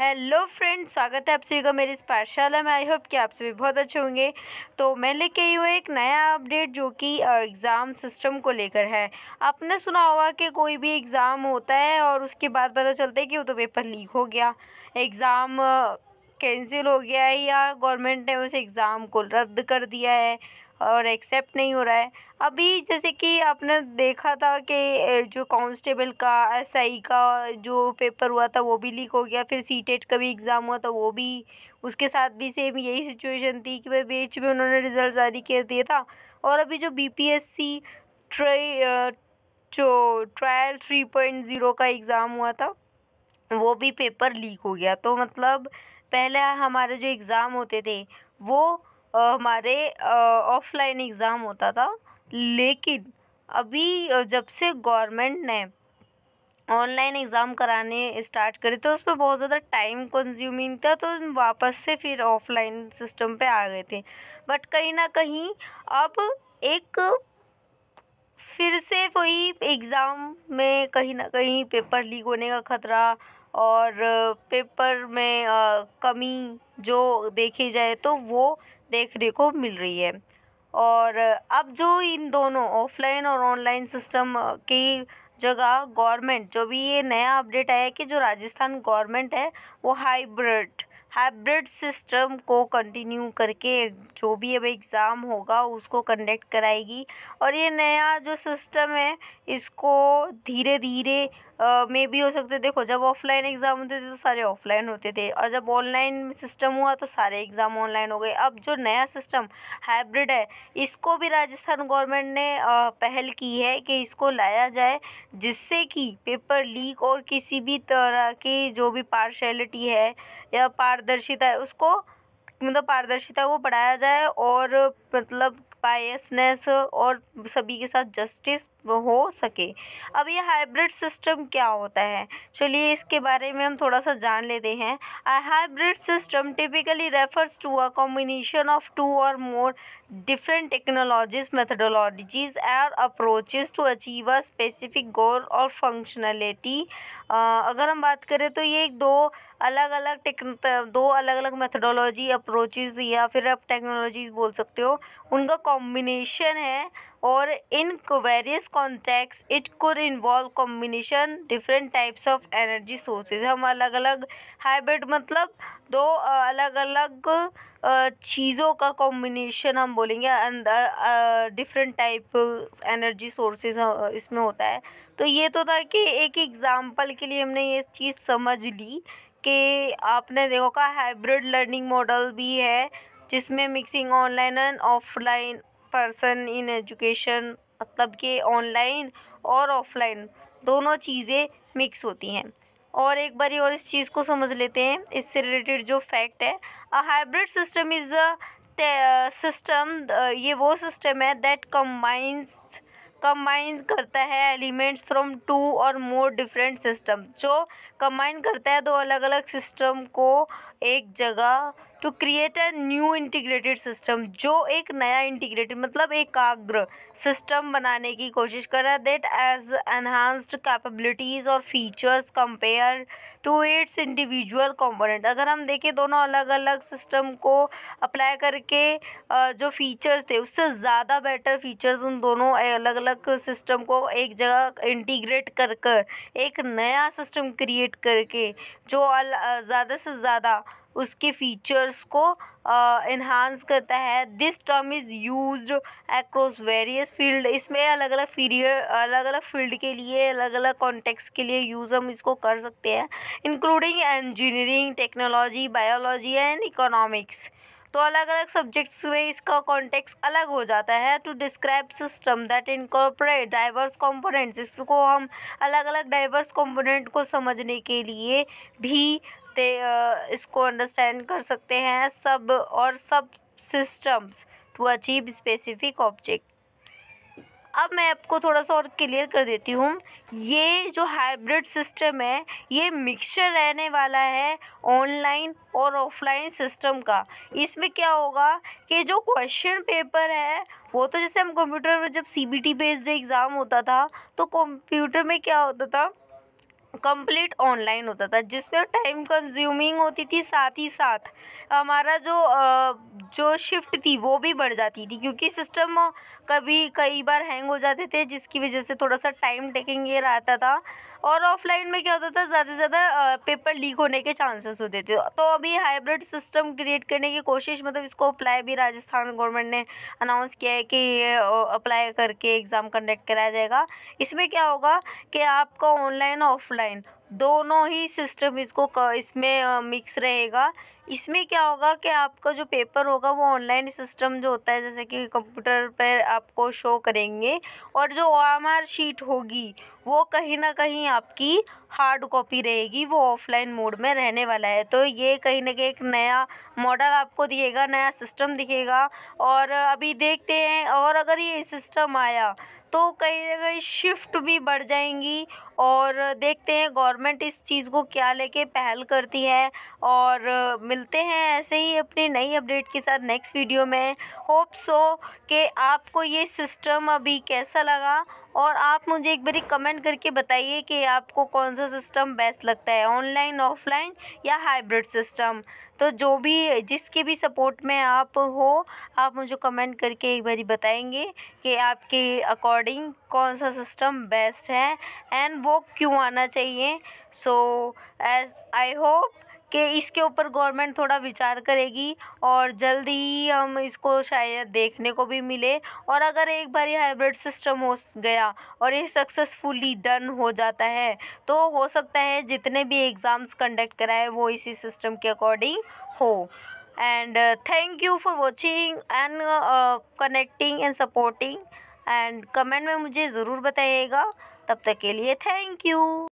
Hello friends, स्वागत है आप सभी का मेरी इस पाठशाला में। आई होप कि आप सभी बहुत अच्छे होंगे। तो मैं लेके आई हूँ एक नया अपडेट जो कि एग्ज़ाम सिस्टम को लेकर है। आपने सुना होगा कि कोई भी एग्ज़ाम होता है और उसके बाद पता चलता है कि वो तो पेपर लीक हो गया, एग्ज़ाम कैंसिल हो गया है या गवर्नमेंट ने उस एग्ज़ाम को रद्द कर दिया है और एक्सेप्ट नहीं हो रहा है। अभी जैसे कि आपने देखा था कि जो कांस्टेबल का एसआई का जो पेपर हुआ था वो भी लीक हो गया, फिर सीटेट का भी एग्ज़ाम हुआ था वो भी, उसके साथ भी सेम यही सिचुएशन थी कि भाई बीच में उन्होंने रिज़ल्ट जारी कर दिया था। और अभी जो बीपीएससी जो ट्रायल 3.0 का एग्ज़ाम हुआ था वो भी पेपर लीक हो गया। तो मतलब पहले हमारे जो एग्ज़ाम होते थे वो हमारे ऑफलाइन एग्ज़ाम होता था, लेकिन अभी जब से गवर्नमेंट ने ऑनलाइन एग्ज़ाम कराने स्टार्ट करे तो उसमें बहुत ज़्यादा टाइम कंज्यूमिंग था, तो वापस से फिर ऑफलाइन सिस्टम पे आ गए थे। बट कहीं ना कहीं अब एक फिर से वही एग्ज़ाम में कहीं ना कहीं पेपर लीक होने का खतरा और पेपर में कमी जो देखी जाए तो वो देखने को मिल रही है। और अब जो इन दोनों ऑफलाइन और ऑनलाइन सिस्टम की जगह गवर्नमेंट, जो भी ये नया अपडेट आया है कि जो राजस्थान गवर्नमेंट है वो हाइब्रिड हाइब्रिड सिस्टम को कंटिन्यू करके जो भी अब एग्ज़ाम होगा उसको कंडक्ट कराएगी। और ये नया जो सिस्टम है इसको धीरे धीरे में भी हो सकते हैं। देखो, जब ऑफलाइन एग्ज़ाम होते थे तो सारे ऑफलाइन होते थे और जब ऑनलाइन सिस्टम हुआ तो सारे एग्ज़ाम ऑनलाइन हो गए। अब जो नया सिस्टम हाइब्रिड है इसको भी राजस्थान गवर्नमेंट ने पहल की है कि इसको लाया जाए, जिससे कि पेपर लीक और किसी भी तरह की जो भी पार्शियलिटी है या पारदर्शिता है उसको, मतलब पारदर्शिता को बढ़ाया जाए और मतलब बायसनेस और सभी के साथ जस्टिस हो सके। अब ये हाइब्रिड सिस्टम क्या होता है, चलिए इसके बारे में हम थोड़ा सा जान लेते हैं। A hybrid system typically refers to a combination of two or more different technologies, methodologies, or approaches to achieve a specific goal or functionality। अगर हम बात करें तो ये दो अलग अलग मेथडोलॉजी, अप्रोचेज़ या फिर आप टेक्नोलॉजीज़ बोल सकते हो, उनका कॉम्बिनेशन है। और in various context it could involve combination different types of energy sources. हम अलग अलग हाइब्रिड मतलब दो अलग अलग चीज़ों का कॉम्बिनेशन हम बोलेंगे, अंदर डिफरेंट टाइप एनर्जी सोर्सेज इसमें होता है। तो ये तो था कि एक एग्ज़ाम्पल के लिए हमने ये चीज़ समझ ली कि आपने देखो का हाइब्रिड लर्निंग मॉडल भी है जिसमें mixing online and offline person in education, मतलब कि ऑनलाइन और ऑफलाइन दोनों चीज़ें मिक्स होती हैं। और एक बारी और इस चीज़ को समझ लेते हैं, इससे रिलेटेड जो फैक्ट है। A hybrid system is a system, ये वो सिस्टम है दैट कंबाइन करता है elements from two or more different system, जो कंबाइन करता है दो अलग अलग सिस्टम को एक जगह to create a new integrated system, जो एक नया इंटीग्रेटेड मतलब एकाग्र सिस्टम बनाने की कोशिश कर रहा है दैट एज एनहांस्ड कैपेबिलिटीज़ और features compare to its individual component. अगर हम देखें दोनों अलग अलग सिस्टम को अप्लाई करके जो फीचर्स थे उससे ज़्यादा बेटर फीचर्स उन दोनों अलग अलग सिस्टम को एक जगह इंटीग्रेट कर कर एक नया सिस्टम क्रिएट करके जो ज़्यादा से ज़्यादा उसके फीचर्स को इन्हांस करता है। This term is used across various field. इसमें अलग अलग फील्ड के लिए, अलग अलग कॉन्टेक्स्ट के लिए यूज़ हम इसको कर सकते हैं, including engineering, technology, biology and economics. तो अलग अलग सब्जेक्ट्स में इसका कॉन्टेक्स्ट अलग हो जाता है। To describe system that incorporate diverse components, इसको हम अलग अलग डाइवर्स कंपोनेंट को समझने के लिए भी इसको अंडरस्टैंड कर सकते हैं, सब systems to achieve specific object. अब मैं आपको थोड़ा सा और क्लियर कर देती हूँ। ये जो हाइब्रिड सिस्टम है ये मिक्सचर रहने वाला है ऑनलाइन और ऑफलाइन सिस्टम का। इसमें क्या होगा कि जो क्वेश्चन पेपर है वो तो जैसे हम कंप्यूटर में जब सीबीटी बेस्ड एग्ज़ाम होता था तो कंप्यूटर में क्या होता था कंप्लीट ऑनलाइन होता था, जिसमें टाइम कंज्यूमिंग होती थी, साथ ही साथ हमारा जो शिफ्ट थी वो भी बढ़ जाती थी, क्योंकि सिस्टम कई बार हैंग हो जाते थे, जिसकी वजह से थोड़ा सा टाइम टेकिंग ये रहता था। और ऑफलाइन में क्या होता था, ज़्यादा से ज़्यादा पेपर लीक होने के चांसेस होते थे। तो अभी हाइब्रिड सिस्टम क्रिएट करने की कोशिश, मतलब इसको अप्लाई भी राजस्थान गवर्नमेंट ने अनाउंस किया है कि ये अप्लाई करके एग्ज़ाम कंडक्ट कराया जाएगा। इसमें क्या होगा कि आपका ऑनलाइन ऑफलाइन दोनों ही सिस्टम इसमें मिक्स रहेगा। इसमें क्या होगा कि आपका जो पेपर होगा वो ऑनलाइन सिस्टम जो होता है, जैसे कि कंप्यूटर पर आपको शो करेंगे, और जो OMR शीट होगी वो कहीं ना कहीं आपकी हार्ड कॉपी रहेगी, वो ऑफलाइन मोड में रहने वाला है। तो ये कहीं ना कहीं एक नया मॉडल आपको दिखेगा, नया सिस्टम दिखेगा। और अभी देखते हैं, और अगर ये सिस्टम आया तो कहीं ना कहीं शिफ्ट भी बढ़ जाएंगी। और देखते हैं गवर्नमेंट इस चीज़ को क्या लेके पहल करती है। और मिलते हैं ऐसे ही अपनी नई अपडेट के साथ नेक्स्ट वीडियो में। होप सो कि आपको ये सिस्टम अभी कैसा लगा, और आप मुझे एक बारी कमेंट करके बताइए कि आपको कौन सा सिस्टम बेस्ट लगता है, ऑनलाइन ऑफलाइन या हाइब्रिड सिस्टम। तो जो भी जिसके भी सपोर्ट में आप हो, आप मुझे कमेंट करके एक बारी बताएंगे कि आपके अकॉर्डिंग कौन सा सिस्टम बेस्ट है एंड वो क्यों आना चाहिए। सो एज आई होप कि इसके ऊपर गवर्नमेंट थोड़ा विचार करेगी, और जल्दी ही हम इसको शायद देखने को भी मिले। और अगर एक बार ये हाइब्रिड सिस्टम हो गया और ये सक्सेसफुली डन हो जाता है, तो हो सकता है जितने भी एग्ज़ाम्स कंडक्ट कराए वो इसी सिस्टम के अकॉर्डिंग हो। And thank you for watching and connecting and supporting. And comment में मुझे ज़रूर बताइएगा। तब तक के लिए थैंक यू।